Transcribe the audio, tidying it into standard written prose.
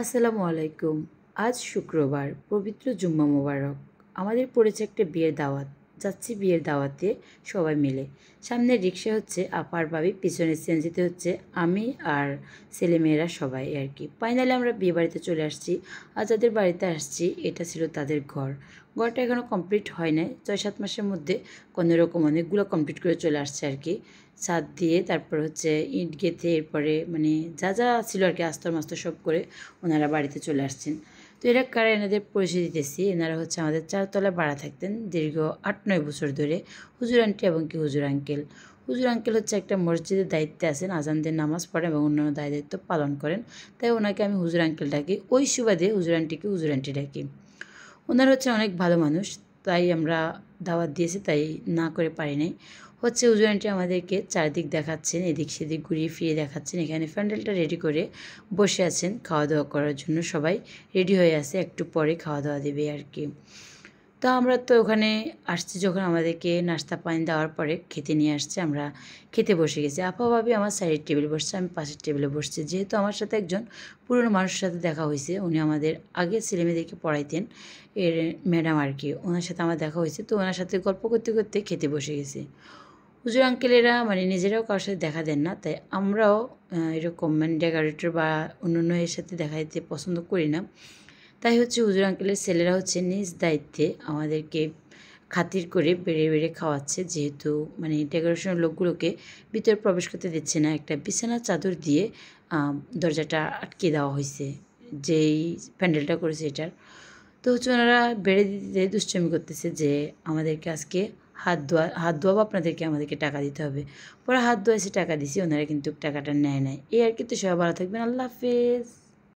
আসসালামু আলাইকুম। আজ শুক্রবার, পবিত্র জুম্মা মোবারক। আমাদের পড়েছে একটা বিয়ের দাওয়াত। যাচ্ছি বিয়ের দাওয়াতে সবাই মিলে। সামনে রিক্সা হচ্ছে আপার ভাবি, পিছনে সিএনজিতে হচ্ছে আমি আর ছেলেমেয়েরা সবাই আর কি। ফাইনালি আমরা বিয়ে বাড়িতে চলে আসছি। আর যাদের বাড়িতে আসছি এটা ছিল তাদের ঘর। ঘরটা এখনও কমপ্লিট হয় নাই। 6-7 মাসের মধ্যে কোনোরকম অনেকগুলো কমপ্লিট করে চলে আসছে আর কি। ছাদ দিয়ে তারপর হচ্ছে ইট গেঁথে এরপরে মানে যা যা ছিল আর কি আস্তর মাস্তর সব করে ওনারা বাড়িতে চলে আসছেন। তো এরা কারা এনাদের পরিচয় দিতেছি। এনারা হচ্ছে আমাদের 4 তলায় ভাড়া থাকতেন দীর্ঘ 8-9 বছর ধরে। হুজুর আন্টি এবং কি হুজুর আঙ্কেল। হুজুর আঙ্কেল হচ্ছে একটা মসজিদের দায়িত্বে আছেন, আজানদের নামাজ পড়েন এবং অন্যান্য দায়িত্ব পালন করেন। তাই ওনাকে আমি হুজুর আঙ্কেল ডাকি, ওই সুবাদে হুজুর আন্টিকে হুজুর আন্টি ডাকি। ওনারা হচ্ছে অনেক ভালো মানুষ, তাই আমরা দাওয়াত দিয়েছি, তাই না করে পারি নাই। হচ্ছে হুজুর আন্টি আমাদেরকে চারদিক দেখাচ্ছেন, এদিক সেদিক ঘুরিয়ে ফিরিয়ে দেখাচ্ছেন। এখানে প্যান্ডেলটা রেডি করে বসে আছেন খাওয়া দাওয়া করার জন্য। সবাই রেডি হয়ে আছে, একটু পরে খাওয়া দাওয়া দেবে আর কি। তো আমরা তো ওখানে আসছি, যখন আমাদেরকে নাস্তা পানি দেওয়ার পরে খেতে নিয়ে আসছে, আমরা খেতে বসে গেছি। আপা ভাবি আমার সাইডের টেবিলে বসছে, আমি পাশের টেবিলে বসছি। যেহেতু আমার সাথে একজন পুরনো মানুষের সাথে দেখা হয়েছে, উনি আমাদের আগে ছেলেমেয়েদেরকে পড়াইতেন, এর ম্যাডাম আর কি, ওনার সাথে আমার দেখা হয়েছে। তো ওনার সাথে গল্প করতে করতে খেতে বসে গেছি। হুজুর আঙ্কেলেরা মানে নিজেরাও কারোর সাথে দেখা দেন না, তাই আমরাও এরকম মানে ডেকোরেটর বা অন্য এর সাথে দেখা দিতে পছন্দ করি না। তাই হচ্ছে হুজুর আঙ্কেলের ছেলেরা হচ্ছে নিজ দায়িত্বে আমাদেরকে খাতির করে বেড়ে বেড়ে খাওয়াচ্ছে, যেহেতু মানে ডেকোরেশনের লোকগুলোকে ভিতরে প্রবেশ করতে দিচ্ছে না। একটা বিছানার চাদর দিয়ে দরজাটা আটকে দেওয়া হয়েছে, যেই প্যান্ডেলটা করেছে এটার। তো হচ্ছে ওনারা বেড়ে দিতে দুষ্টামি করতেছে যে আমাদেরকে আজকে হাত ধোয়াবো, আপনাদেরকে আমাদেরকে টাকা দিতে হবে। পরে হাত ধোয়াইছে, টাকা দিছি, ওনারা কিন্তু টাকাটা নেয় নাই। এই আর কি। তো সবাই ভালো থাকবেন, আল্লাহ হাফেজ।